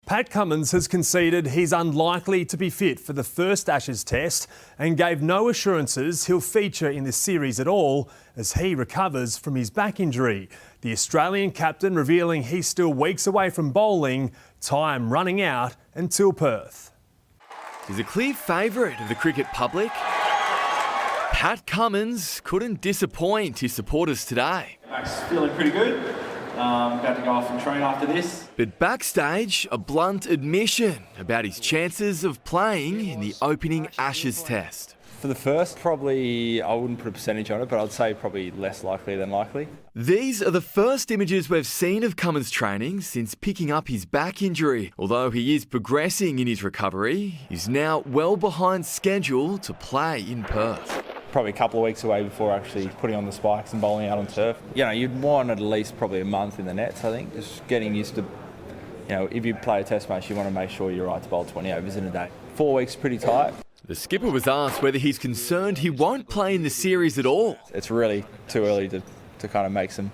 Pat Cummins has conceded he's unlikely to be fit for the first Ashes test and gave no assurances he'll feature in this series at all as he recovers from his back injury. The Australian captain revealing he's still weeks away from bowling, time running out until Perth. He's a clear favourite of the cricket public. Pat Cummins couldn't disappoint his supporters today. Back's feeling pretty good. About to go off and train after this. But backstage, a blunt admission about his chances of playing in the opening Ashes test. For the first, probably, I wouldn't put a percentage on it, but I'd say probably less likely than likely. These are the first images we've seen of Cummins training since picking up his back injury. Although he is progressing in his recovery, he's now well behind schedule to play in Perth. Probably a couple of weeks away before actually putting on the spikes and bowling out on turf. You know, you'd want at least probably a month in the nets, I think. Just getting used to, if you play a test match, you want to make sure you're right to bowl 20 overs in a day. 4 weeks pretty tight. The skipper was asked whether he's concerned he won't play in the series at all. It's really too early to kind of make some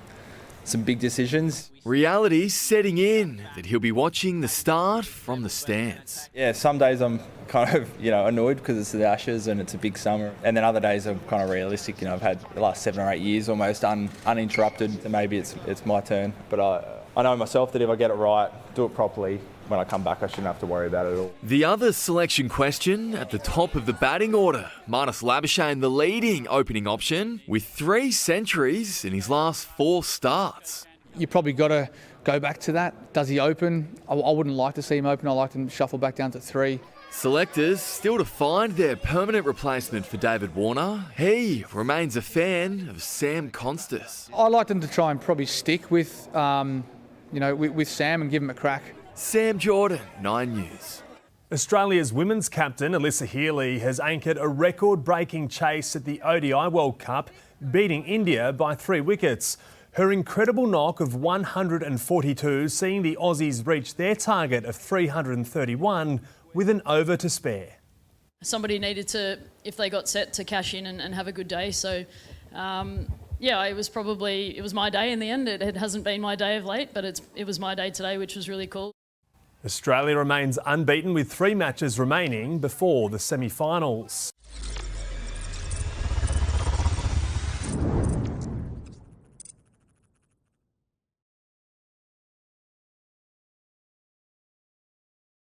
big decisions. Reality setting in that he'll be watching the start from the stands. Yeah, some days I'm kind of, annoyed because it's the Ashes and it's a big summer. And then other days I'm kind of realistic. I've had the last 7 or 8 years almost uninterrupted. And maybe it's my turn. But I know myself that if I get it right, do it properly, when I come back, I shouldn't have to worry about it at all. The other selection question at the top of the batting order. Marnus Labuschagne, the leading opening option, with 3 centuries in his last 4 starts. You probably got to go back to that. Does he open? I wouldn't like to see him open. I like him shuffle back down to 3. Selectors still to find their permanent replacement for David Warner. He remains a fan of Sam Constas. I like them to try and probably stick with, with Sam and give him a crack. Sam Jordan, 9 News. Australia's women's captain, Alyssa Healy, has anchored a record-breaking chase at the ODI World Cup, beating India by 3 wickets. Her incredible knock of 142 seeing the Aussies reach their target of 331 with an over to spare. Somebody needed to, if they got set, to cash in and have a good day. So, it was my day in the end. It hasn't been my day of late, but it was my day today, which was really cool. Australia remains unbeaten with 3 matches remaining before the semi-finals.